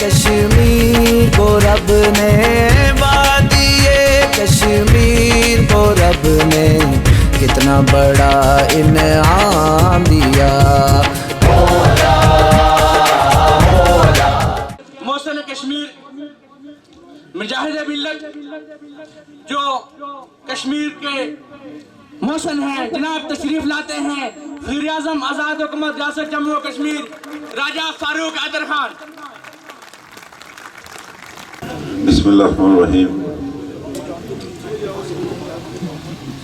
کشمیر کو رب نے، وادی کشمیر کو رب نے کتنا بڑا انعام دیا۔ محسن کشمیر مجاہد ملت جو کشمیر کے محسن ہیں، جناب تشریف لاتے ہیں وزیر اعظم آزاد حکومت ریاست جموں و کشمیر راجہ فاروق حیدر خان۔ بسم اللہ الرحمن الرحیم۔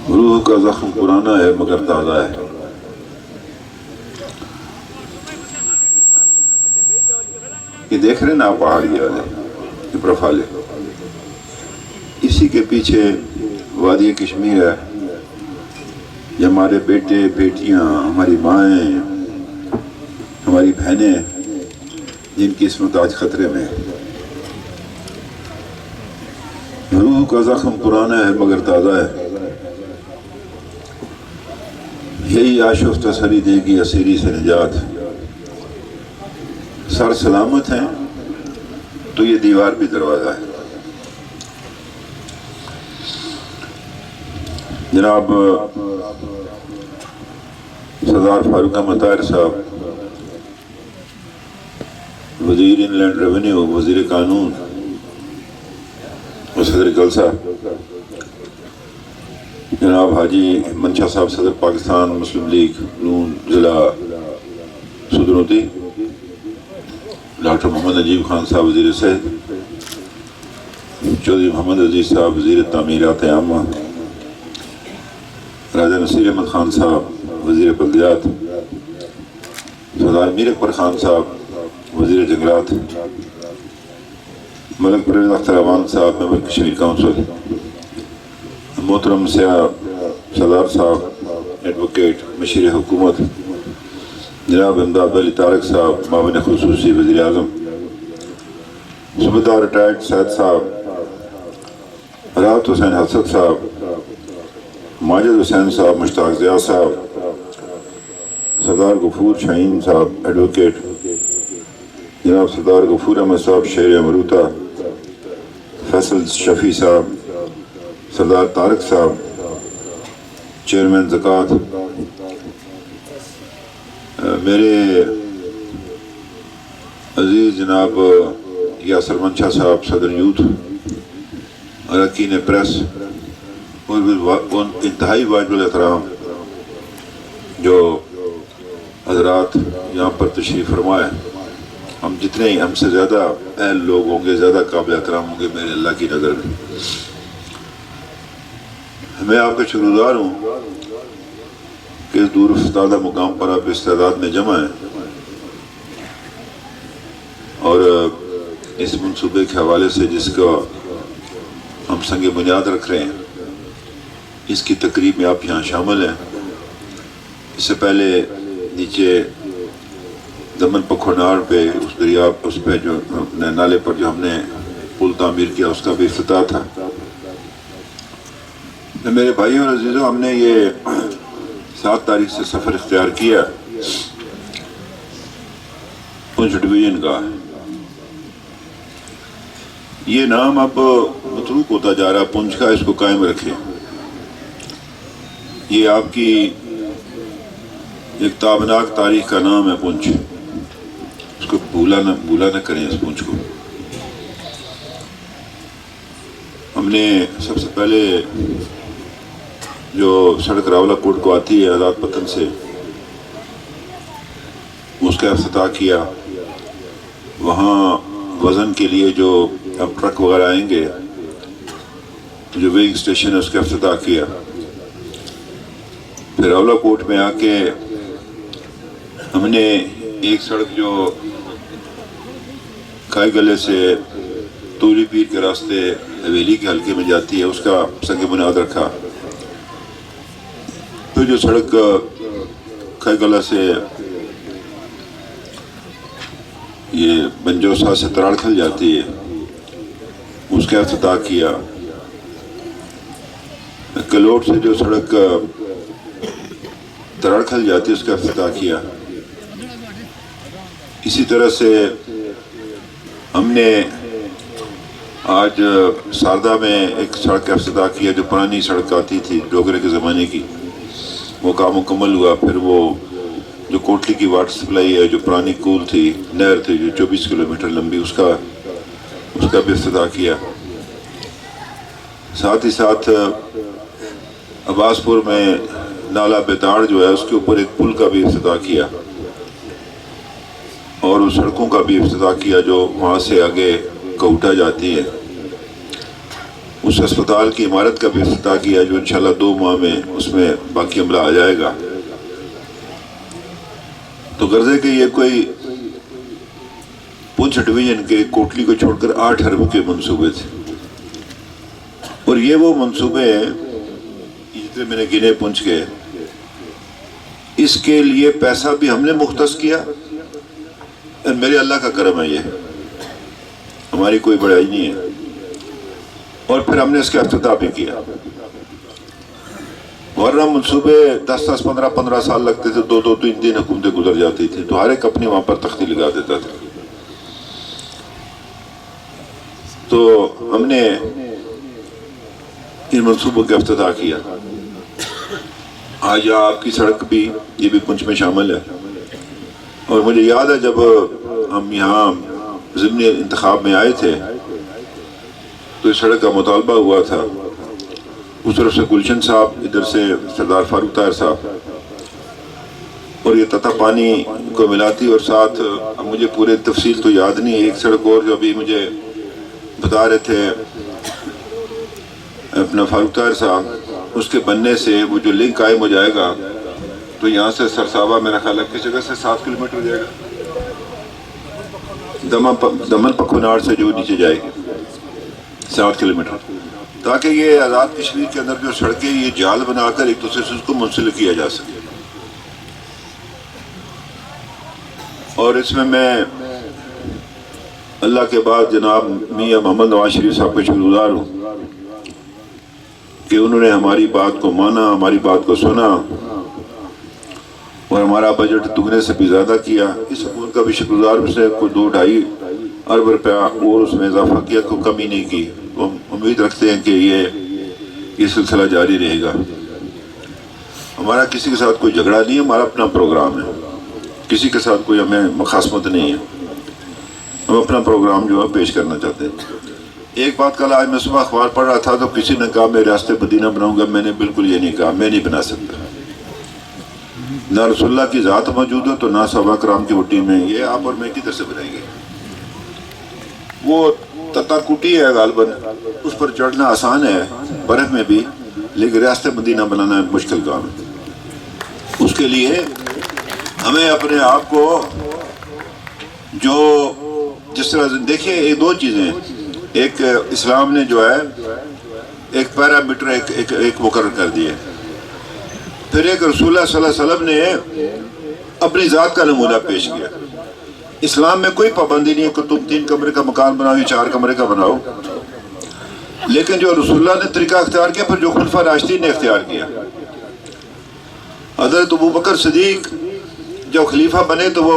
روح کا زخم پرانا ہے مگر تازہ ہے۔ یہ دیکھ رہے ہیں نا آپ پہاڑی والے، یہ پروفائل، اسی کے پیچھے وادی کشمیر ہے۔ یہ ہمارے بیٹے بیٹیاں، ہماری مائیں، ہماری بہنیں، جن کی عصمت آج خطرے میں ہے۔ روح کا زخم پرانا ہے مگر تازہ ہے، یہی آشوف تسلی دے گی اسیری سے نجات۔ سر سلامت ہیں تو یہ دیوار بھی دروازہ ہے۔ جناب سردار فاروق احمد طاہر صاحب، وزیر انلینڈ ریونیو، وزیر قانون اور صدر جلسہ، جناب حاجی منشا صاحب صدر پاکستان مسلم لیگ نون ضلع سدرودی، ڈاکٹر محمد نجیب خان صاحب وزیر صحت، چودھری محمد عزیز صاحب وزیر تعمیرات عامہ، راجہ نصیر احمد خان صاحب وزیر بلدیات، سردار میر اکبر خان صاحب وزیر جنگلات، ملک پرویز اختر امان صاحب ممبر کشمیر کونسل، محترم سیاہ سردار صاحب ایڈوکیٹ مشیر حکومت، جناب امداد علی طارق صاحب معاون خصوصی وزیر اعظم، صوبیدار ریٹائرڈ سید صاحب، راحت حسین حسد صاحب، ماجد حسین صاحب، مشتاق ضیاء صاحب، سردار غفور شاہین صاحب ایڈوکیٹ، جناب سردار غفور احمد صاحب شہر امروتہ، فیصل شفیع صاحب، سردار طارق صاحب چیئرمین زکوٰۃ، میرے عزیز جناب یاسر منشا صاحب صدر یوتھ، اراکین پریس، اور انتہائی واجب الاحترام جو حضرات یہاں پر تشریف فرمائے، ہم جتنے ہم سے زیادہ اہل لوگ ہوں گے، زیادہ قابل احترام ہوں گے میرے اللہ کی نظر میں۔ میں آپ کا شکرگزار ہوں کہ اس دور افتادہ مقام پر آپ استعداد میں جمع ہیں، اور اس منصوبے کے حوالے سے جس کا ہم سنگ بنیاد رکھ رہے ہیں، اس کی تقریب میں آپ یہاں شامل ہیں۔ اس سے پہلے نیچے دمن پکھوناڑ پہ اس دریا اس پہ جو نالے پر جو ہم نے پل تعمیر کیا، اس کا بھی افتتاح تھا۔ میرے بھائیوں اور عزیزوں، ہم نے یہ 7 تاریخ سے سفر اختیار کیا پنچ ڈویژن کا۔ یہ نام اب متروک ہوتا جا رہا پنچ کا، اس کو قائم رکھیں۔ یہ آپ کی ایک تابناک تاریخ کا نام ہے پنچ، اس کو بھولا نہ کریں اس پنچ کو۔ ہم نے سب سے پہلے جو سڑک راولہ کوٹ کو آتی ہے آزاد پتن سے، اس کا افتتاح کیا۔ وہاں وزن کے لیے جو اب ٹرک وغیرہ آئیں گے، جو ویئنگ اسٹیشن ہے، اس کا افتتاح کیا۔ پھر راولہ کوٹ میں آ کے ہم نے ایک سڑک جو کائی گلے سے توری پیر کے راستے حویلی کے حلقے میں جاتی ہے، اس کا سنگ بنیاد رکھا۔ پھر جو سڑک کائی گلہ سے یہ بنجوسا سے تراڑکھل جاتی ہے، اس کا افتتاح کیا۔ کلوٹ سے جو سڑک تراڑکھل جاتی ہے، اس کا افتتاح کیا۔ اسی طرح سے ہم نے آج ساردہ میں ایک سڑک کا افتتاح کیا جو پرانی سڑک آتی تھی ڈوگرے کے زمانے کی، وہ کام مکمل ہوا۔ پھر وہ جو کوٹلی کی واٹر سپلائی ہے، جو پرانی کول تھی، نہر تھی جو 24 کلومیٹر لمبی، اس کا بھی افتتاح کیا۔ ساتھ ہی ساتھ عباس پور میں نالا بیتاڑ جو ہے اس کے اوپر ایک پل کا بھی افتتاح کیا، اور اس سڑکوں کا بھی افتتاح کیا جو وہاں سے آگے کوٹا جاتی ہے۔ اس اسپتال کی عمارت کا بھی افتتاح کیا جو انشاءاللہ 2 ماہ میں اس میں باقی عملہ آ جائے گا۔ تو غرض ہے کہ یہ کوئی پونچھ ڈویژن کے کوٹلی کو چھوڑ کر 8 ارب کے منصوبے تھے، اور یہ وہ منصوبے ہیں جتنے میں نے گنے پونچھ کے، اس کے لیے پیسہ بھی ہم نے مختص کیا، اور میرے اللہ کا کرم ہے، یہ ہماری کوئی بڑائی نہیں ہے، اور پھر ہم نے اس کا افتتاح بھی کیا۔ ورنہ منصوبے 10 15 سال لگتے تھے، 2 3 حکومتیں گزر جاتی تھی، تو ہر ایک اپنی وہاں پر تختی لگا دیتا تھا۔ تو ہم نے ان منصوبوں کا افتتاح کیا۔ آج آپ کی سڑک بھی، یہ بھی پونچھ میں شامل ہے، اور مجھے یاد ہے جب ہم یہاں ضمنی انتخاب میں آئے تھے تو اس سڑک کا مطالبہ ہوا تھا، اس طرف سے گلشن صاحب، ادھر سے سردار فاروق طاہر صاحب، اور یہ تتا پانی کو ملاتی، اور ساتھ مجھے پورے تفصیل تو یاد نہیں، ایک سڑک اور جو ابھی مجھے بتا رہے تھے اپنا فاروق طاہر صاحب، اس کے بننے سے وہ جو لنک قائم ہو جائے گا، تو یہاں سے سرسابہ میرا خیال ہے کس جگہ سے 7 کلومیٹر ہو جائے گا، دمن پکھوناڑ سے جو نیچے جائے گی 7 کلومیٹر، تاکہ یہ آزاد کشمیر کے اندر جو سڑکیں یہ جال بنا کر ایک دوسرے سے اس کو منسلک کیا جا سکے۔ اور اس میں اللہ کے بعد جناب میاں محمد نواز شریف صاحب کا شکر گزار ہوں کہ انہوں نے ہماری بات کو مانا، ہماری بات کو سنا، اور ہمارا بجٹ دگنے سے بھی زیادہ کیا۔ اس حکومت کا بھی شکر گزار، اس نے کوئی 2-2.5 ارب روپیہ اور اس میں اضافہ کیا، کوئی کمی نہیں کی۔ تو ہم امید رکھتے ہیں کہ یہ سلسلہ جاری رہے گا۔ ہمارا کسی کے ساتھ کوئی جھگڑا نہیں ہے، ہمارا اپنا پروگرام ہے، کسی کے ساتھ کوئی ہمیں مخاصمت نہیں ہے، ہم اپنا پروگرام جو ہے پیش کرنا چاہتے ہیں۔ ایک بات کل آج میں صبح اخبار پڑھ رہا تھا تو کسی نے کہا میں ریاست مدینہ بناؤں گا، میں نے بالکل یہ نہیں کہا، میں نہیں بنا سکتا۔ نہ رسول اللہ کی ذات موجود ہے تو نہ صحابہ کرام کی وٹی میں، یہ آپ اور میں کدھر سے بنائیں گے؟ وہ تتا کٹی ہے غالباً، اس پر چڑھنا آسان ہے برف میں بھی، لیکن ریاست مدینہ بنانا مشکل کام ہے۔ اس کے لیے ہمیں اپنے آپ کو جو جس طرح دیکھیے، یہ 2 چیزیں ہیں، ایک اسلام نے جو ہے ایک پیرامیٹر ایک مقرر کر دیے، پھر ایک رسول اللہ صلی اللہ علیہ وسلم نے اپنی ذات کا نمونہ پیش کیا۔ اسلام میں کوئی پابندی نہیں ہے کہ تم 3 کمرے کا مکان بناؤ یا 4 کمرے کا بناؤ، لیکن جو رسول اللہ نے طریقہ اختیار کیا، پھر جو خلفاء راشدین نے اختیار کیا۔ حضرت ابو بکر صدیق جب خلیفہ بنے تو وہ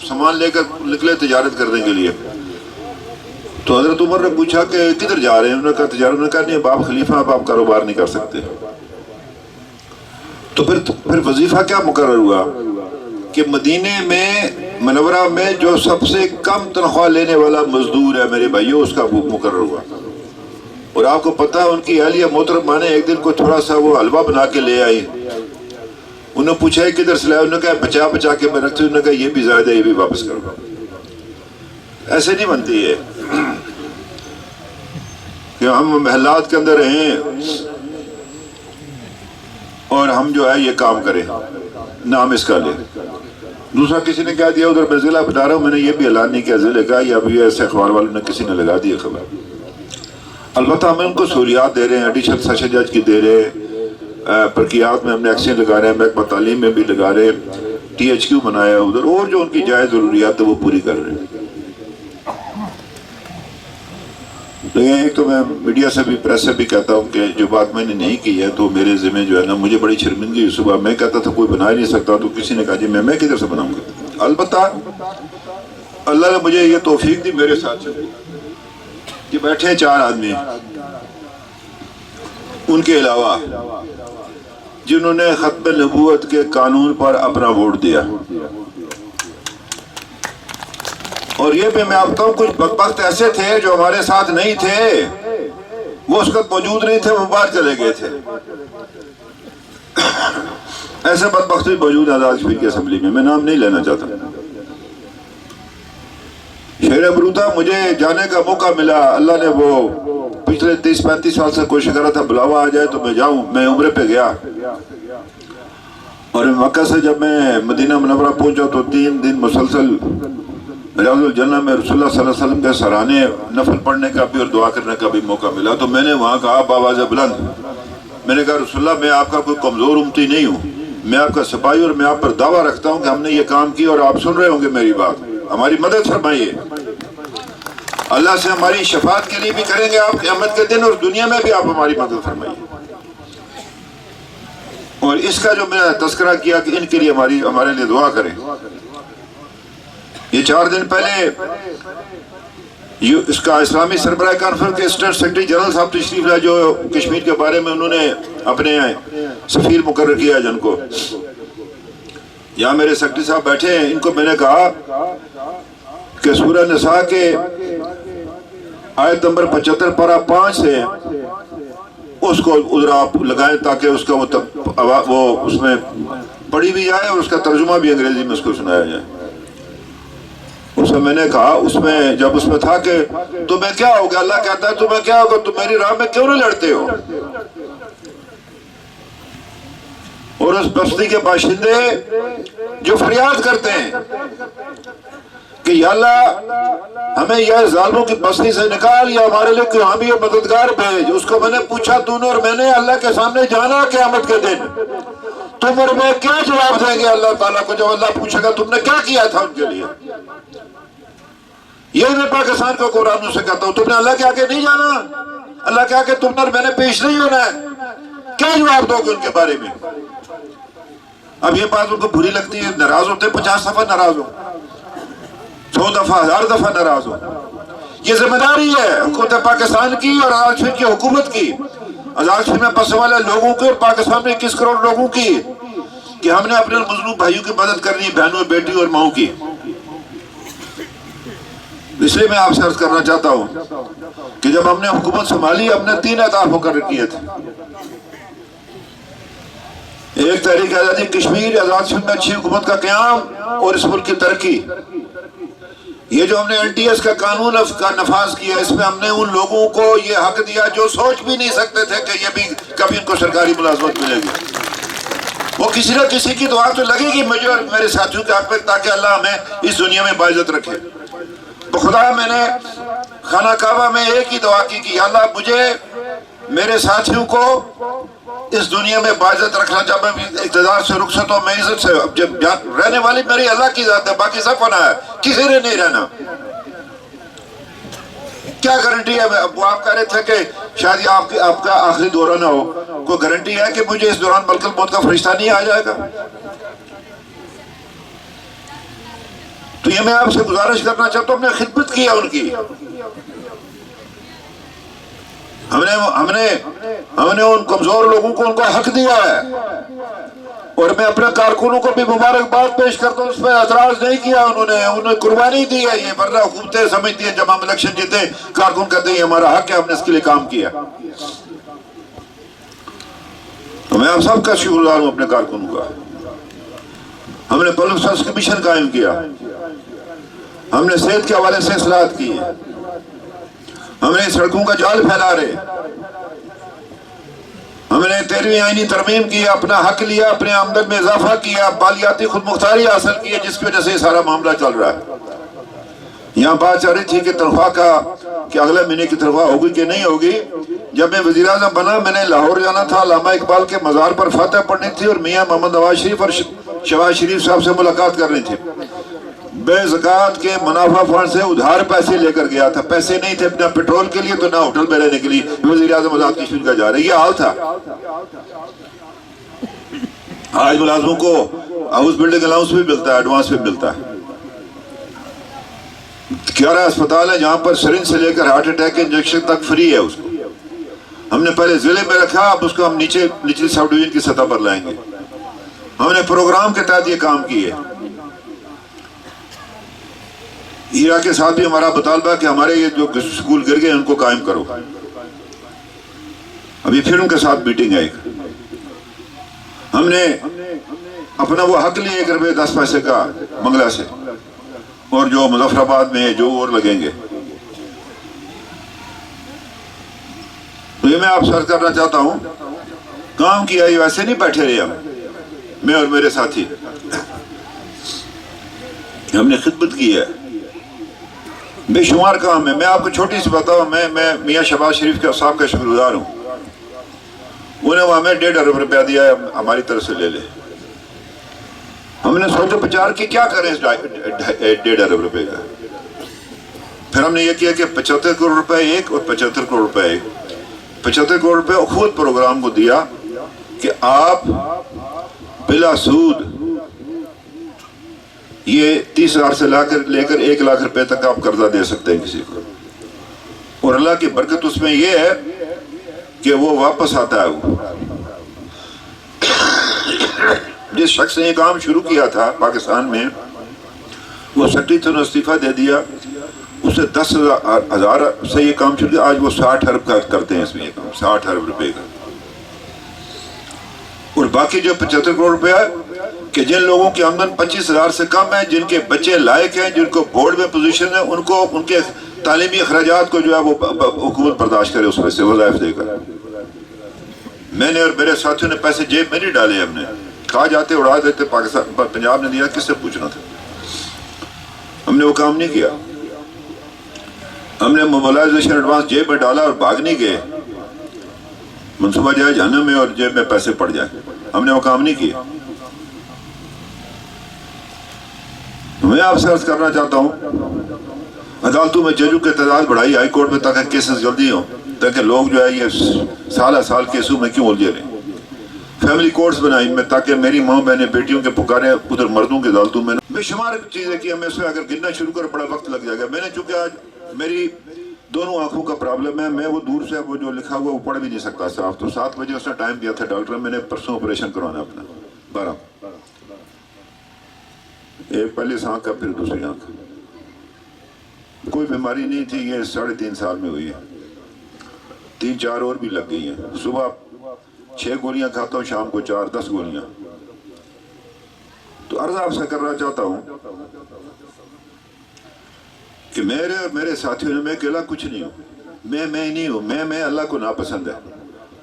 سامان لے کر نکلے تجارت کرنے کے لیے، تو حضرت عمر نے پوچھا کہ کدھر جا رہے ہیں؟ انہوں نے کہا تجارت۔ انہوں نے کہا نہیں، اب آپ خلیفہ، اب آپ کاروبار نہیں کر سکتے۔ تو پھر وظیفہ کیا مقرر ہوا کہ مدینے میں منورہ میں جو سب سے کم تنخواہ لینے والا مزدور ہے میرے بھائیوں، اس کا مقرر ہوا۔ اور آپ کو پتہ ہے ان کی اہلیہ محترمہ نے ایک دن کو تھوڑا سا وہ حلوہ بنا کے لے آئی، انہوں نے پوچھا کدھر سے لایا؟ انہوں نے کہا بچا کے میں رکھتی ہوں۔ انہوں نے کہا یہ بھی زائد ہے، یہ بھی واپس کرو۔ ایسے نہیں بنتی ہے کہ ہم محلات کے اندر رہیں اور ہم جو ہے یہ کام کریں، نام اس کا لیں۔ دوسرا کسی نے کہہ دیا ادھر میں ضلع بتا رہا ہوں، میں نے یہ بھی اعلان نہیں کیا ضلع کا، یا ابھی ایسے اخبار والوں نے کسی نے لگا دیا خبر۔ البتہ ہم ان کو سہولیات دے رہے ہیں، ایڈیشنل سیشن جج کی دے رہے ہیں، پرکیات میں ہم نے ایکسچینج لگا رہے ہیں، محکمہ تعلیم میں بھی لگا رہے ہیں، THQ بنایا ہے ادھر، اور جو ان کی جائز ضروریات ہے وہ پوری کر رہے ہیں۔ لیکن ایک تو میں میڈیا سے بھی، پریس سے بھی کہتا ہوں کہ جو بات میں نے نہیں کی ہے تو میرے ذمہ جو ہے نا، مجھے بڑی شرمندگی ہوئی۔ صبح میں کہتا تھا کوئی بنا ہی نہیں سکتا، تو کسی نے کہا جی میں کدھر سے بناؤں گا۔ البتہ اللہ نے مجھے یہ توفیق دی میرے ساتھ کہ بیٹھے 4 آدمی ان کے علاوہ جنہوں نے ختم نبوت کے قانون پر اپنا ووٹ دیا. اور یہ بھی میں آپ بتاؤں کچھ بدبخت ایسے تھے جو ہمارے ساتھ نہیں تھے, وہ اس وقت موجود نہیں تھے, وہ باہر چلے گئے تھے. ایسے بدبخت بھی موجود ہیں آزاد کشمیر کی اسمبلی میں نام نہیں لینا چاہتا. شیر بروتا مجھے جانے کا موقع ملا, اللہ نے وہ پچھلے 30-35 سال سے کوشش کر رہا تھا بلاوا آ جائے تو میں جاؤں. میں عمرے پہ گیا اور مکہ سے جب میں مدینہ منورہ پہنچا تو 3 دن مسلسل ریاض الجنہ میں رسول اللہ صلی اللہ علیہ وسلم کے سرانے نفل پڑھنے کا بھی اور دعا کرنے کا بھی موقع ملا. تو میں نے وہاں کہا بآواز بلند, میں نے کہا رسول اللہ میں آپ کا کوئی کمزور امتی نہیں ہوں, میں آپ کا سپاہی اور میں آپ پر دعویٰ رکھتا ہوں کہ ہم نے یہ کام کی اور آپ سن رہے ہوں گے میری بات, ہماری مدد فرمائیے. اللہ سے ہماری شفاعت کے لیے بھی کریں گے آپ قیامت کے دن, اور دنیا میں بھی آپ ہماری مدد فرمائیے. اور اس کا جو میں نے تذکرہ کیا کہ ان کے لیے ہمارے لیے دعا کریں. یہ 4 دن پہلے اس کا اسلامی سربراہ کانفرنس کے اسٹیٹ سیکرٹری جنرل صاحب تشریف لائے جو کشمیر کے بارے میں انہوں نے اپنے سفیر مقرر کیا جن کو. یہاں میرے سیکرٹری صاحب بیٹھے ہیں, ان کو میں نے کہا کہ سورہ نساء کے آیت نمبر 75 پارہ 5 سے اس کو ادھر آپ لگائیں تاکہ اس کا وہ اس میں پڑھی بھی جائے اور اس کا ترجمہ بھی انگریزی میں اس کو سنایا جائے. اس میں میں نے کہا اس میں جب اس میں تھا کہ تمہیں کیا ہوگا, اللہ کہتا ہے تمہیں کیا ہوگا, تم میری راہ میں کیوں نہیں لڑتے ہو. اور اس بستی کے باشندے جو فریاد کرتے ہیں کہ یا اللہ ہمیں یہ ظالموں کی بستی سے نکال یا ہمارے لیے کوئی حامی اور مددگار بھیج. اس کو میں نے پوچھا تو نے اور میں نے اللہ کے سامنے جانا قیامت کے دن تم اور میں کیا جواب دیں گے اللہ تعالیٰ کو جب اللہ پوچھے گا تم نے کیا کیا تھا ان کے لیے. یہ میں پاکستان کو قرآن سے کہتا ہوں, تم نے اللہ کے آگے نہیں جانا, اللہ کے آگے تم نے اور میں نے پیش نہیں ہونا ہے, کیا جواب دو گے ان کے بارے میں. اب یہ بات ان کو بری لگتی ہے, ناراض ہوتے 50 دفعہ ناراض ہو, 100 دفعہ 1000 دفعہ ناراض ہو. یہ ذمہ داری ہے حکومت پاکستان کی اور آزاد کشمیر کی حکومت کی, آزاد کشمیر میں بسنے والے لوگوں کی اور پاکستان میں 21 کروڑ لوگوں کی, کہ ہم نے اپنے مظلوم بھائیوں کی مدد کرنی, بہنوں بیٹی اور ماؤں کی. اس لیے میں آپ سے عرض کرنا چاہتا ہوں کہ جب ہم نے حکومت سنبھالی ہم نے 3 اہداف مقرر کیے تھے. ایک تحریک آزادی کشمیر, آزاد کشمیر میں اچھی حکومت کا قیام اور اس ملک کی ترقی. یہ جو ہم نے NTS کا قانون کا نفاذ کیا, اس میں ہم نے ان لوگوں کو یہ حق دیا جو سوچ بھی نہیں سکتے تھے کہ یہ بھی کبھی ان کو سرکاری ملازمت ملے گی. وہ کسی نہ کسی کی دعا تو لگے گی مجھے اور میرے ساتھیوں کے حق میں, تاکہ اللہ ہمیں اس دنیا میں باعزت رکھے. تو خدا میں نے خانہ کعبہ میں ایک ہی دعا کی کہ یا اللہ مجھے میرے ساتھیوں کو اس دنیا میں باعزت رکھنا, جب میں اقتدار سے رخصت ہوں میں عزت سے, جب رہنے والی میری اللہ کی ذات ہے, باقی سب فنا ہے, کسی نے نہیں رہنا. کیا گارنٹی ہے, وہ آپ کہہ رہے تھے کہ شاید یہ آپ کا آخری دورہ نہ ہو, کوئی گارنٹی ہے کہ مجھے اس دوران ملک الموت کا فرشتہ نہیں آ جائے گا. تو یہ میں آپ سے گزارش کرنا چاہتا ہوں, ہم نے خدمت کی ہے ان کی, ہم نے ان کمزور لوگوں کو ان کا حق دیا ہے. اور میں اپنے کارکنوں کو بھی مبارکباد پیش کرتا ہوں, اس پہ اعتراض نہیں کیا انہوں نے قربانی دی ہے. یہ ورنہ حکومتیں سمجھتی ہیں جب ہم الیکشن جیتے کارکن کہتے ہیں یہ ہمارا حق ہے, ہم نے اس کے لیے کام کیا. تو میں آپ سب کا شکر گزار ہوں اپنے کارکنوں کا. ہم نے پبلک سروس کمیشن قائم کیا, ہم نے صحت کے حوالے سے اصلاحات کی, ہم نے سڑکوں کا جال پھیلا رہے, ہم نے 13ویں آئینی ترمیم کی, اپنا حق لیا, اپنے آمدن میں اضافہ کیا, بالیاتی خود مختاری حاصل کی ہے, جس کی وجہ سے سارا معاملہ چل رہا ہے. یہاں بات چل رہی تھی کہ تنخواہ کا کہ اگلے مہینے کی تنخواہ ہوگی کہ نہیں ہوگی. جب میں وزیر اعظم بنا میں نے لاہور جانا تھا, علامہ اقبال کے مزار پر فاتح پڑھنی تھی اور میاں محمد نواز شریف اور شہباز شریف صاحب سے ملاقات کرنی تھی. بے زکوٰۃ کے منافع فنڈ سے ادھار پیسے لے کر گیا تھا, پیسے نہیں تھے اپنا پیٹرول کے لیے تو نہ ہوٹل میں رہنے کے لیے. وزیر اعظم آزاد کشمیر کا جا رہا ہے, یہ حال تھا. آج ملازموں کو ہاؤس بلڈنگ الاؤنس بھی ملتا ہے, ایڈوانس بھی ملتا ہے. 11 اسپتال ہے جہاں پر سرنج سے لے کر ہارٹ اٹیک کے انجیکشن تک فری ہے اس کو. ہم نے پہلے ضلع میں رکھا, اب اس کو ہم نچلی سب ڈویژن کی سطح پر لائیں گے. ہم نے پروگرام کے تحت یہ کام کیے. ہیرا کے ساتھ بھی ہمارا مطالبہ کہ ہمارے یہ جو سکول گر گئے ان کو قائم کرو. ابھی پھر ان کے ساتھ میٹنگ ہے ایک. ہم نے اپنا وہ حق لیا 1 روپے 10 پیسے کا منگلہ سے, اور جو مظفر آباد میں ہے جو اور لگیں گے. تو یہ میں آپ سے عرض کرنا چاہتا ہوں, کام کیا یہ ویسے نہیں بیٹھے رہے ہم, میں اور میرے ساتھی, ہم نے خدمت کی ہے. بے شمار کام ہے. میں آپ کو چھوٹی سی بتاؤں, میں میاں شہباز شریف کے صاحب کا شکر گزار ہوں. انہیں وہ ہمیں 1.5 ارب روپیہ دیا ہے, ہماری طرف سے لے لے. ہم نے سوچا پچار کی کیا کریں اس 1.5 ارب روپے کا. پھر ہم نے یہ کیا کہ 75 کروڑ روپے ایک اور 75 کروڑ روپے ایک. 75 کروڑ روپے خود پروگرام کو دیا کہ آپ بلا سود یہ 30,000 سے لے کر 1 لاکھ روپے تک آپ قرضہ دے سکتے ہیں کسی کو. اور اللہ کی برکت اس میں یہ ہے کہ وہ واپس آتا ہے. وہ جس شخص نے یہ کام شروع کیا تھا پاکستان میں, وہ سیکرٹری تھے, انہوں نے استعفیٰ دے دیا. اسے 10,000 سے یہ کام شروع کیا. آج وہ 60 ارب کا کرتے ہیں اس میں یہ کام, 60 ارب روپے کا. اور باقی جو 75 کروڑ روپے ہے کہ جن لوگوں کی آمدن 25,000 سے کم ہے, جن کے بچے لائق ہیں, جن کو بورڈ میں پوزیشن ہے, ان کو ان کے تعلیمی اخراجات کو جو ہے وہ حکومت برداشت کرے, اس میں سے وظائف دے کر. میں نے اور میرے ساتھیوں نے پیسے جیب میں نہیں ڈالے. ہم نے کھا جاتے اڑا دیتے, پاکستان پنجاب نے دیا, کس سے پوچھنا تھا. ہم نے وہ کام نہیں کیا. ہم نے موبلائزیشن ایڈوانس جیب میں ڈالا اور بھاگ نہیں گئے, منصوبہ جائے جہنم میں اور جیب میں پیسے پڑ جائیں. ہم نے وہ کام نہیں کیا. میں آپ سے عرض کرنا چاہتا ہوں, عدالتوں میں ججوں کی تعداد بڑھائی ہائی کورٹ میں تاکہ کیسز جلدی ہوں, تاکہ لوگ جو ہے یہ سال کیسوں میں کیوں الجھے رہے. فیملی کورٹس بنائی میں تاکہ میری ماں بہنیں بیٹیوں کے پکارے ادھر مردوں کی عدالتوں میں. بے شمار چیزیں کی. ہمیں اس میں اگر گننا شروع کر بڑا وقت لگ جائے گا. میں نے چونکہ آج میری دونوں آنکھوں کا پرابلم ہے, میں وہ دور سے وہ جو لکھا ہوا وہ پڑھ بھی نہیں سکتا صاف. تو 7 بجے اس نے ٹائم دیا تھا ڈاکٹر, میں نے پرسوں آپریشن کروانا اپنا 12, ایک پہلی آنکھ کا پھر دوسری آنکھ. کوئی بیماری نہیں تھی, یہ 3.5 سال میں ہوئی ہے. 3-4 اور بھی لگ گئی ہیں. صبح 6 گولیاں کھاتا ہوں, شام کو 4-10 گولیاں. تو عرض آپ سے کرنا چاہتا ہوں کہ میرے اور میرے ساتھیوں نے, میں اکیلا کچھ نہیں ہوں, میں نہیں ہوں, میں اللہ کو ناپسند ہے.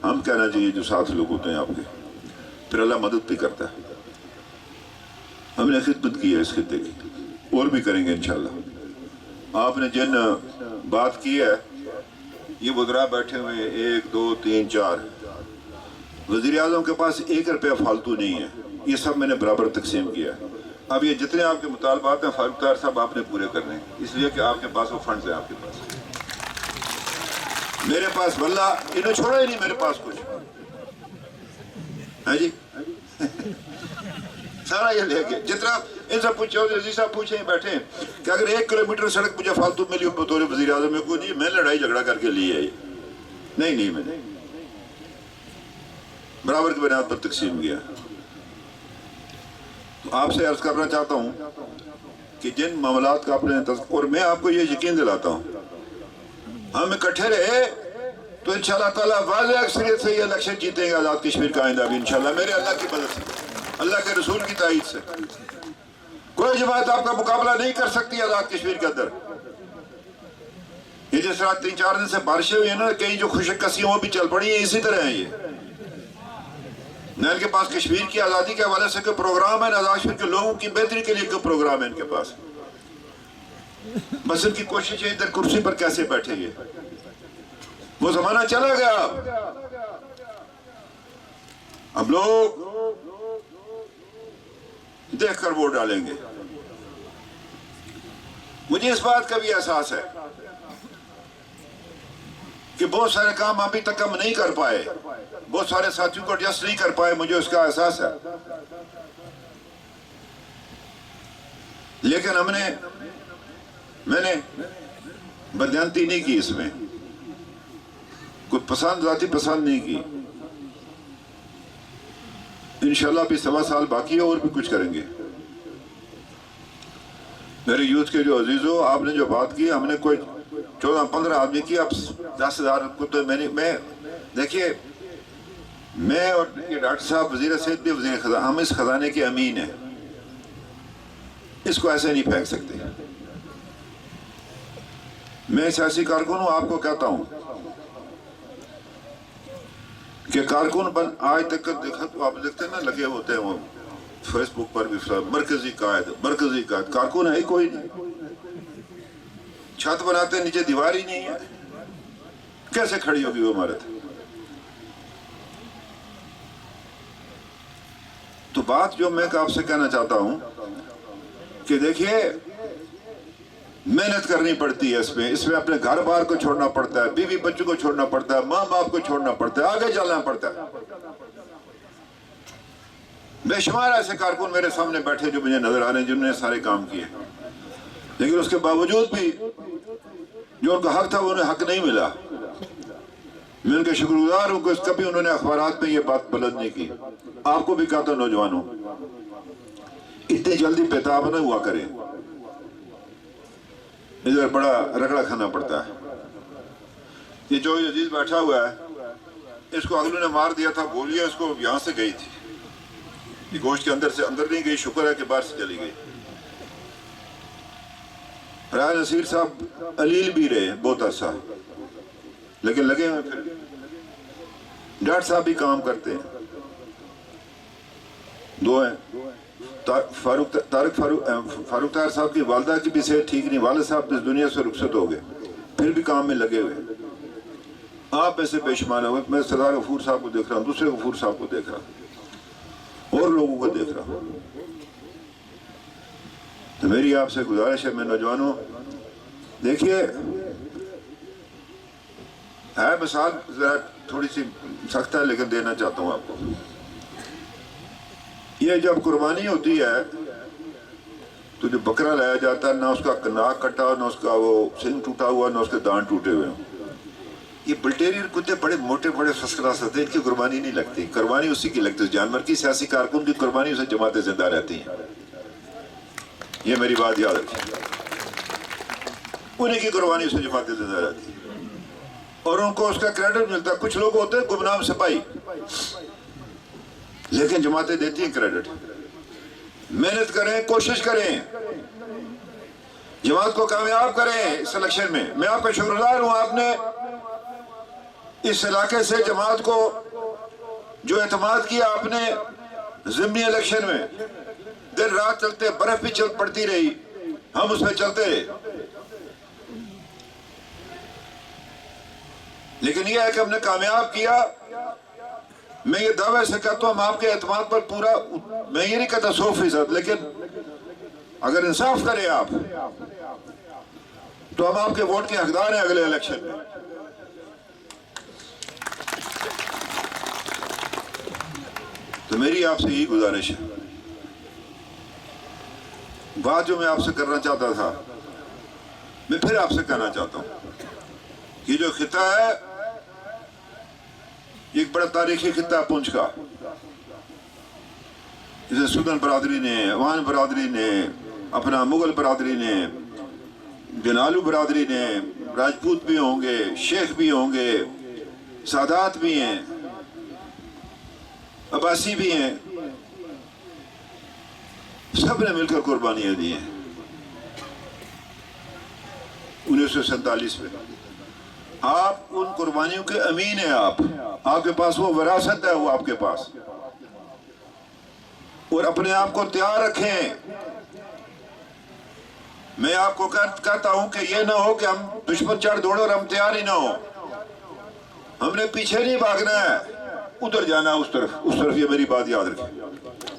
ہم کہنا چاہیے جو ساتھ لوگ ہوتے ہیں آپ کے, پھر اللہ مدد بھی کرتا ہے. ہم نے خدمت کی ہے اس خطے کی, اور بھی کریں گے انشاءاللہ. آپ نے جن بات کی ہے, یہ وزراء بیٹھے ہوئے 1 2 3 4, وزیر اعظم کے پاس 1 روپیہ فالتو نہیں ہے. یہ سب میں نے برابر تقسیم کیا ہے. اب یہ جتنے آپ کے مطالبات ہیں فاروق طاہر صاحب آپ نے پورے کرنے ہیں, اس لیے کہ آپ کے پاس وہ فنڈز ہیں. آپ کے پاس, میرے پاس واللہ انہوں چھوڑا ہی نہیں میرے پاس کچھ ہے جی. سارا یہ لے کے جتنا ان سے پوچھو, عزیز صاحب پوچھیں بیٹھے کہ اگر 1 کلومیٹر سڑک مجھے فالتو ملی بطور وزیر اعظم میں, کوئی نہیں میں لڑائی جھگڑا کر کے لی ہے. نہیں میں نے برابر کی بنیاد پر تقسیم کیا. تو آپ سے عرض کرنا چاہتا ہوں کہ جن معاملات کا آپ نے اور میں آپ کو یہ یقین دلاتا ہوں, ہم اکٹھے رہے تو انشاءاللہ تعالیٰ واضح اکثریت سے یہ الیکشن جیتیں گے آزاد کشمیر کا آئندہ بھی انشاءاللہ, میرے اللہ کی مدد سے, اللہ کے رسول کی تائید سے. کوئی جماعت آپ کا مقابلہ نہیں کر سکتی آزاد کشمیر کے اندر. یہ جس طرح 3-4 دن سے بارشیں ہوئی ہیں نا, کہیں جو خشک کسی وہ بھی چل پڑی ہیں, اسی طرح ہیں یہ. نہ ان کے پاس کشمیر کی آزادی کے حوالے سے کوئی پروگرام ہے, نہ آزاد کشمیر کے لوگوں کی بہتری کے لیے کوئی پروگرام ہے ان کے پاس. بس ان کی کوشش ہے ادھر کرسی پر کیسے بیٹھے گے. وہ زمانہ چلا گیا. اب لوگ دیکھ کر ووٹ ڈالیں گے. مجھے اس بات کا بھی احساس ہے کہ بہت سارے کام ابھی تک ہم نہیں کر پائے, بہت سارے ساتھیوں کو ایڈجسٹ نہیں کر پائے, مجھے اس کا احساس ہے. لیکن ہم نے میں نے بدیانتی نہیں کی، اس میں کوئی پسند ذاتی پسند نہیں کی. انشاءاللہ بھی 1.25 سال باقی ہے اور بھی کچھ کریں گے. میرے یوتھ کے جو عزیزوں، آپ نے جو بات کی، ہم نے کوئی 14-15 آدمی کی، اب 10,000 کو تو میں دیکھیے، میں اور یہ ڈاکٹر صاحب وزیر صحت بھی وزیر خزانہ، ہم اس خزانے کے امین ہیں، اس کو ایسے نہیں پھینک سکتے. میں سیاسی کارکن ہوں، آپ کو کہتا ہوں کہ کارکن بن آج تک دیکھا تو آپ دیکھتے ہیں نا، لگے ہوتے ہیں وہ فیس بک پر بھی، مرکزی قائد کارکن ہے ہی کوئی نہیں. چھت بناتے ہیں، نیچے دیوار ہی نہیں ہے، کیسے کھڑی ہوگی وہ عمارت؟ تو بات جو میں آپ سے کہنا چاہتا ہوں کہ دیکھیے، محنت کرنی پڑتی ہے، اس میں اپنے گھر بار کو چھوڑنا پڑتا ہے، بیوی بچوں کو چھوڑنا پڑتا ہے، ماں باپ کو چھوڑنا پڑتا ہے، آگے چلنا پڑتا ہے. بے شمار ایسے کارکن میرے سامنے بیٹھے جو مجھے نظر آ رہے ہیں، جنہوں نے سارے کام کیے، لیکن اس کے باوجود بھی جو ان کا حق تھا وہ انہیں حق نہیں ملا. میں ان کے شکر گزار ہوں کہ کبھی انہوں نے اخبارات میں یہ بات بلند نہیں کی. آپ کو بھی کہتا ہوں نوجوانوں، اتنی جلدی پیتاب نہ ہوا کریں، ادھر بڑا رگڑا کھانا پڑتا ہے. یہ جو عزیز بیٹھا ہوا ہے، اس کو اگلوں نے مار دیا تھا گولیاں، اس کو یہاں سے گئی تھی، یہ گوشت کے اندر سے اندر نہیں گئی، شکر ہے کہ باہر سے چلی گئی. راج نصیر صاحب علیل بھی رہے بہت عرصہ، لیکن لگے ہوئے. پھر ڈاکٹر صاحب بھی کام کرتے ہیں، 2 ہیں. فاروق طاہر صاحب کی والدہ کی بھی صحت ٹھیک نہیں، والد صاحب اس دنیا سے رخصت ہو گئے، پھر بھی کام میں لگے ہوئے. آپ ایسے بے شمار ہوئے. میں سردار غفور صاحب کو دیکھ رہا ہوں، دوسرے غفور صاحب کو دیکھ رہا ہوں، اور لوگوں کو دیکھ رہا ہوں. تو میری آپ سے گزارش ہے، میں نوجوانوں، دیکھیے، ہے مثال ذرا تھوڑی سی سخت ہے لیکن دینا چاہتا ہوں آپ کو. یہ جب قربانی ہوتی ہے تو جو بکرا لایا جاتا ہے، نہ اس کا ناک کٹا، نہ اس کا وہ سنگ ٹوٹا ہوا، نہ اس کے دان ٹوٹے ہوئے. یہ بلٹیرین کتے بڑے موٹے بڑے فرسٹ کلاس ہوتے ہیں، ان کی قربانی نہیں لگتی. قربانی اسی کی لگتی ہے جانور کی. سیاسی کارکن کی قربانی اسے جماعتیں زندہ رہتی ہیں. یہ میری بات یاد رکھیں، انہیں کی قربانی اسے جماعتیں زندہ رہتی ہیں، اور ان کو اس کا کریڈٹ ملتا ہے. کچھ لوگ ہوتے ہیں گمنام سپاہی، لیکن جماعتیں دیتی ہیں کریڈٹ. محنت کریں، کوشش کریں، جماعت کو کامیاب کریں اس الیکشن میں. میں آپ کا شکر گزار ہوں، آپ نے اس علاقے سے جماعت کو جو اعتماد کیا، آپ نے ضمنی الیکشن میں دن رات چلتے، برف بھی پڑتی رہی، ہم اس میں چلتے رہے. لیکن یہ ہے کہ ہم نے کامیاب کیا. میں یہ دعوے سے کہتا ہوں، ہم آپ کے اعتماد پر پورا، میں یہ نہیں کہتا 100%، لیکن اگر انصاف کریں آپ تو ہم آپ کے ووٹ کے حقدار ہیں اگلے الیکشن میں. تو میری آپ سے یہی گزارش ہے. بات جو میں آپ سے کرنا چاہتا تھا، میں پھر آپ سے کہنا چاہتا ہوں، یہ جو خطہ ہے، یہ ایک بڑا تاریخی خطہ ہے پونچھ کا. جسے سودن برادری نے، اوان برادری نے، اپنا مغل برادری نے، جنالو برادری نے، راجپوت بھی ہوں گے، شیخ بھی ہوں گے، سادات بھی ہیں، عباسی بھی ہیں، سب نے مل کر قربانیاں دی ہیں 1947 میں. آپ ان قربانیوں کے امین ہیں. آپ کے پاس وہ وراثت ہے، وہ آپ کے پاس. اور اپنے آپ کو تیار رکھیں. میں آپ کو کہتا ہوں کہ یہ نہ ہو کہ ہم دشمن چڑھ دوڑے اور ہم تیار ہی نہ ہو. ہم نے پیچھے نہیں بھاگنا ہے، ادھر جانا ہے، اس طرف. یہ میری بات یاد رکھیں،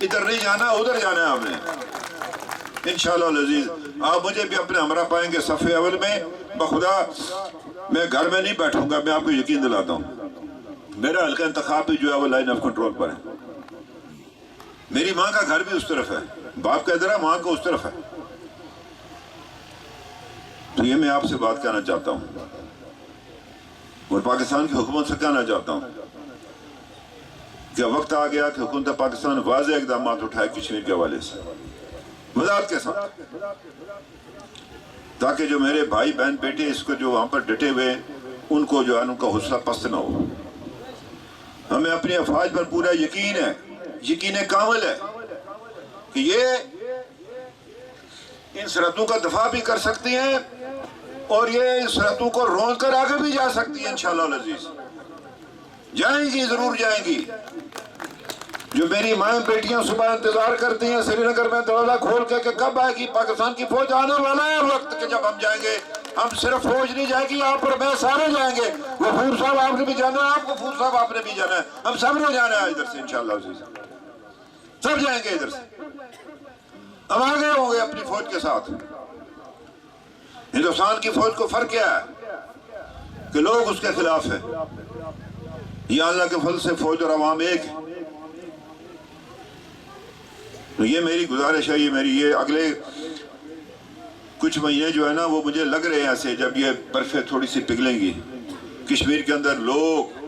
ادھر نہیں جانا، ادھر جانا ہے ہم نے. انشاءاللہ العزیز آپ مجھے بھی اپنے ہمراہ پائیں گے صف اول میں. بخدا میں گھر میں نہیں بیٹھوں گا، میں آپ کو یقین دلاتا ہوں. میرا حلقہ انتخاب بھی جو ہے وہ لائن آف کنٹرول پر ہے. میری ماں کا گھر بھی اس طرف ہے، باپ کا ادھر ہے، ماں کا اس طرف ہے. تو یہ میں آپ سے بات کہنا چاہتا ہوں اور پاکستان کی حکومت سے کہنا چاہتا ہوں کہ وقت آ گیا کہ حکومت پاکستان واضح اقدامات اٹھائے کشمیر کے حوالے سے وضاحت کے ساتھ، تاکہ جو میرے بھائی بہن بیٹے اس کو جو وہاں پر ڈٹے ہوئے ان کو جو ہے ان کا حوصلہ پست نہ ہو۔ ہمیں اپنی افواج پر پورا یقین ہے، یقین کامل ہے کہ یہ ان سرحدوں کا دفاع بھی کر سکتی ہیں اور یہ ان سرحدوں کو روند کر آگے بھی جا سکتی ہیں انشاءاللہ العزیز، جائیں گی، ضرور جائیں گی۔ جو میری مائیں بیٹیاں صبح انتظار کرتی ہیں سری نگر میں دروازہ کھول کے کہ کب آئے گی پاکستان کی فوج، آنے والا ہے وقت کہ جب ہم جائیں گے۔ ہم صرف فوج نہیں جائے گی، آپ اور میں سارے جائیں گے۔ غفور صاحب آپ نے بھی جانا ہے، آپ غفور صاحب آپ نے بھی جانا ہے، ہم سب نے جانا ہے ادھر سے انشاءاللہ عزیز، سب جائیں گے ادھر سے، ہم آگے ہوں گے اپنی فوج کے ساتھ۔ ہندوستان کی فوج کو فرق کیا ہے کہ لوگ اس کے خلاف ہیں، یا اللہ کے فضل سے فوج اور عوام ایک ہے۔ تو یہ میری گزارش ہے، یہ اگلے کچھ مہینے جو ہے نا وہ مجھے لگ رہے ہیں ایسے، جب یہ برفیں تھوڑی سی پگھلیں گی کشمیر کے اندر، لوگ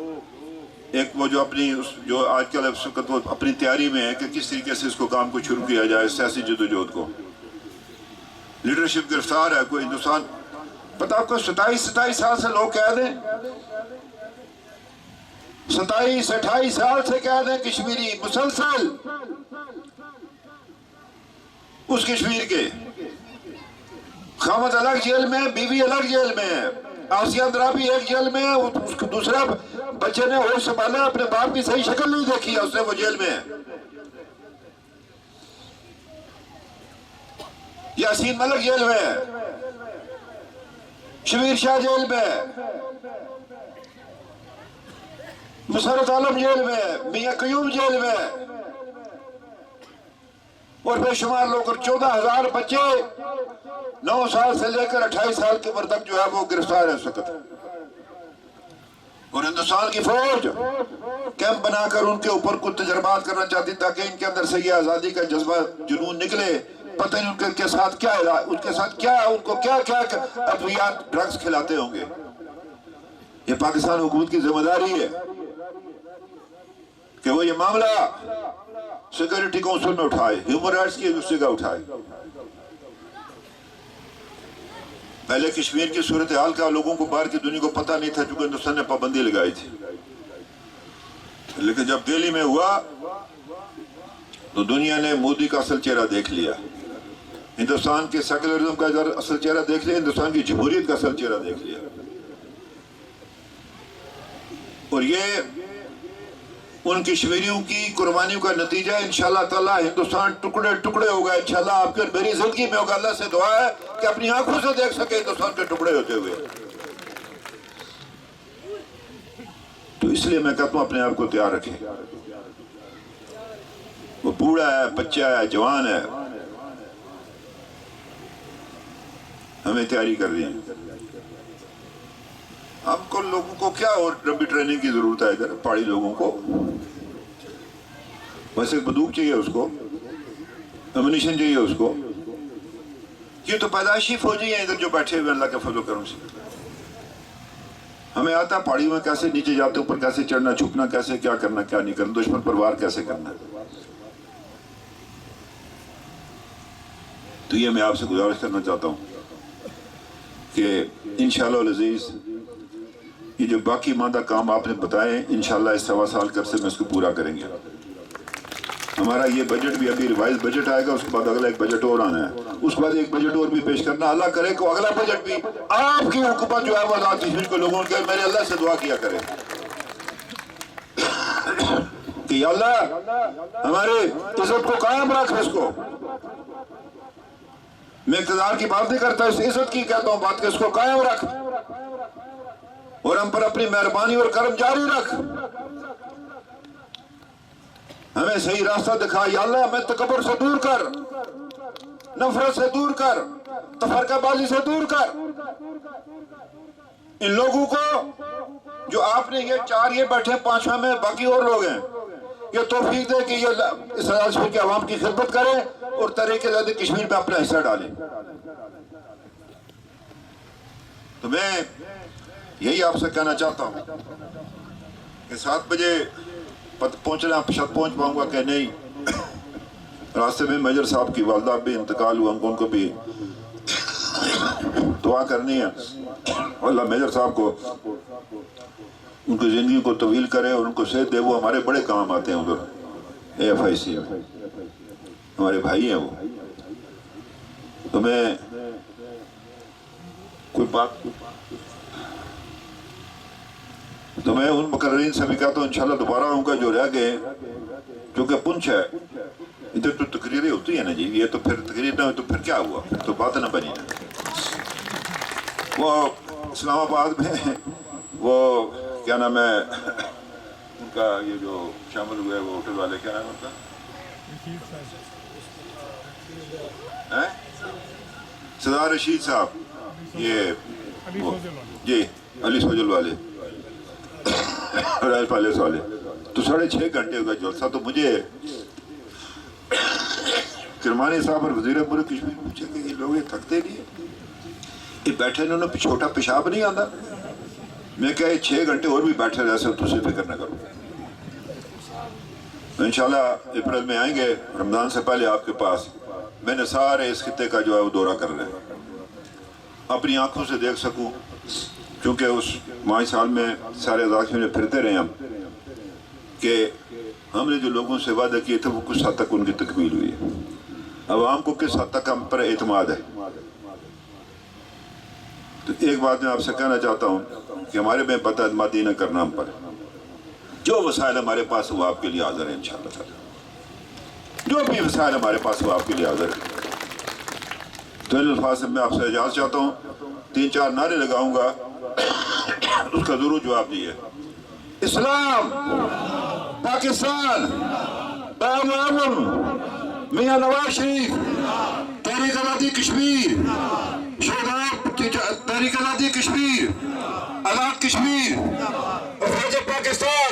ایک وہ جو اپنی جو آج کل اس وقت وہ اپنی تیاری میں ہے کہ کس طریقے سے اس کو کام کو شروع کیا جائے، سیاسی جدوجہد کو، لیڈرشپ گرفتار ہے کوئی ہندوستان، پتہ آپ کو 27 سال سے لوگ قید ہیں، 27-28 سال سے قید ہیں کشمیری، مسلسل اس کشمیر کے، خامد الگ جیل میں، بیوی الگ جیل میں ہے، آسیہ اندرابی ایک جیل میں ہے، اس کو دوسرا بچے نے ہوش سنبھالا، اپنے باپ کی صحیح شکل نہیں دیکھی ہے اس نے، وہ جیل میں ہے، یاسین ملک جیل میں ہے، شبیر شاہ جیل میں ہے، مسرت عالم جیل میں ہے، میاں قیوم جیل میں ہے، اور بے شمار لوگ، اور 14,000 بچے 9 سال سے لے کر 28 سال کی عمر تک جو ہے وہ گرفتار ہے اس وقت۔ اور ہندوستان کی فوج کیمپ بنا کر ان کے اوپر کچھ تجربات کرنا چاہتی تاکہ ان کے اندر سے یہ آزادی کا جذبہ جنون نکلے، پتہ نہیں ان کے ساتھ کیا ہے، ان کے ساتھ کیا، ان کو کیا کیا ادویات ڈرگز کھلاتے ہوں گے۔ یہ پاکستان حکومت کی ذمہ داری ہے کہ وہ یہ معاملہ سیکورٹی کونسل میں اٹھائے، ہیومن رائٹس کی اس جگہ اٹھائے۔ پہلے کشمیر کی صورتحال کا لوگوں کو باہر کی دنیا کو پتہ نہیں تھا چونکہ ہندوستان نے پابندی لگائی تھی، لیکن جب دہلی میں ہوا تو دنیا نے مودی کا اصل چہرہ دیکھ لیا، ہندوستان کے سیکولرزم کا اصل چہرہ دیکھ لیا، ہندوستان کی جمہوریت کا اصل چہرہ دیکھ لیا، اور یہ ان کشمیریوں کی قربانیوں کا نتیجہ انشاءاللہ تعالی ہندوستان ٹکڑے ٹکڑے ہوگا انشاءاللہ۔ آپ کی اور میری زندگی میں ہوگا، اللہ سے دعا ہے کہ اپنی آنکھوں سے دیکھ سکے ہندوستان کے ٹکڑے ہوتے ہوئے۔ تو اس لیے میں کہتا ہوں اپنے آپ کو تیار رکھیں، وہ بوڑھا ہے، بچہ ہے، جوان ہے، ہمیں تیاری کر رہی ہے۔ ہم کو لوگوں کو کیا اور لمبی ٹریننگ کی ضرورت ہے، ادھر پہاڑی لوگوں کو بس ایک بندوق چاہیے، اس کو امونیشن چاہیے، اس کو، یہ تو پیدائشی فوجی ہیں ادھر جو بیٹھے ہوئے اللہ کے فضل و کرم سے۔ ہمیں آتا پہاڑی میں کیسے نیچے جاتے، اوپر کیسے چڑھنا، چھپنا کیسے، کیا کرنا کیا نہیں کرنا، دشمن پر وار کیسے کرنا۔ تو یہ میں آپ سے گزارش کرنا چاہتا ہوں کہ انشاءاللہ العزیز یہ جو باقی ماندہ کام آپ نے بتائے انشاءاللہ اس 1.25 سال کے عرصے میں اس کو پورا کریں گے۔ ہمارا یہ بجٹ بھی ابھی ریوائز بجٹ آئے گا، اس کے بعد اگلا ایک بجٹ اور آنا ہے، اس کے بعد ایک بجٹ اور بھی پیش کرنا، اللہ کرے کہ اگلا بجٹ بھی آپ کی حکومت جو ہے وہ آزاد کشمیر کے لوگوں کے، میرے اللہ سے دعا کیا کرے کہ یا اللہ ہمارے عزت کو قائم رکھ، اس کو میں اقتدار کی بات نہیں کرتا، اس عزت کی کہتا ہوں بات کہ اس کو قائم رکھ، اور ہم پر اپنی مہربانی اور کرم جاری رکھ، ہمیں صحیح راستہ دکھا یا اللہ، ہمیں تکبر سے دور کر، نفرت سے دور کر، تفرقہ بازی سے دور کر، ان لوگوں کو جو آپ نے یہ 4 یہ بیٹھے 5واں میں باقی اور لوگ ہیں، یہ توفیق دے کہ یہ اس کشمیر کے عوام کی خدمت کریں اور تحریک آزادی کشمیر میں اپنا حصہ ڈالیں۔ تو میں یہی آپ سے کہنا چاہتا ہوں کہ 7 بجے پہنچنا شاید پہنچ پاؤں گا کہ نہیں. راستے میں میجر صاحب کی والدہ بھی انتقال ہوا, ان کو بھی دعا کرنی ہے. اللہ میجر صاحب کو ان کی زندگی کو طویل کرے اور ان کو صحت دے. وہ ہمارے بڑے کام آتے ہیں ادھر AFIC میں, ہمارے بھائی ہیں وہ. تو میں کوئی بات تو میں ان مقررین سے بھی کہتا ہوں انشاءاللہ دوبارہ آؤں گا جو رہ گئے, کیونکہ پنچ ہے ادھر تو تقریریں ہوتی ہیں نا جی. یہ تو پھر تقریر نہ ہوئی تو پھر کیا ہوا, تو بات نہ بنی نا. وہ اسلام آباد میں وہ کیا نام ہے ان کا, یہ جو شامل ہوئے وہ ہوٹل والے, کیا نام ان کا, سردار رشید صاحب, یہ جی علی سوجل والے, رائل پیلس والے, تو 6.5 گھنٹے ہوگا جلسہ. تو مجھے کرمانی صاحب اور وزیر امور کشمیر پوچھے کہ یہ لوگ یہ تھکتے نہیں ہیں, یہ بیٹھے انہوں نے چھوٹا پیشاب نہیں آتا. میں کہا یہ 6 گھنٹے اور بھی بیٹھے رہ سکتے, اسے فکر نہ کرو. انشاءاللہ اپریل میں آئیں گے رمضان سے پہلے آپ کے پاس. میں نے سارے اس خطے کا جو ہے وہ دورہ کرنا ہے, اپنی آنکھوں سے دیکھ سکوں, کیونکہ اس ماہ سال میں سارے علاقے میں پھرتے رہے ہم, کہ ہم نے جو لوگوں سے وعدہ کیے تھے وہ کس حد تک ان کی تکمیل ہوئی ہے. عوام کو کس حد تک ہم پر اعتماد ہے. تو ایک بات میں آپ سے کہنا چاہتا ہوں کہ ہمارے میں بد اعتمادی نہ کرنا ہم پر. جو وسائل ہمارے پاس وہ آپ کے لیے حاضر ہیں انشاءاللہ تعالی. جو بھی وسائل ہمارے پاس وہ آپ کے لیے حاضر ہیں. تو ان الفاظ سے میں آپ سے اجازت چاہتا ہوں. 3-4 نعرے لگاؤں گا, اس کا ضرور جواب دیے. اسلام, پاکستان, قائم اعظم میاں نواز شریف, تحریک آزادی کشمیر, تحریک آزادی کشمیر, آزاد کشمیر, فوج پاکستان.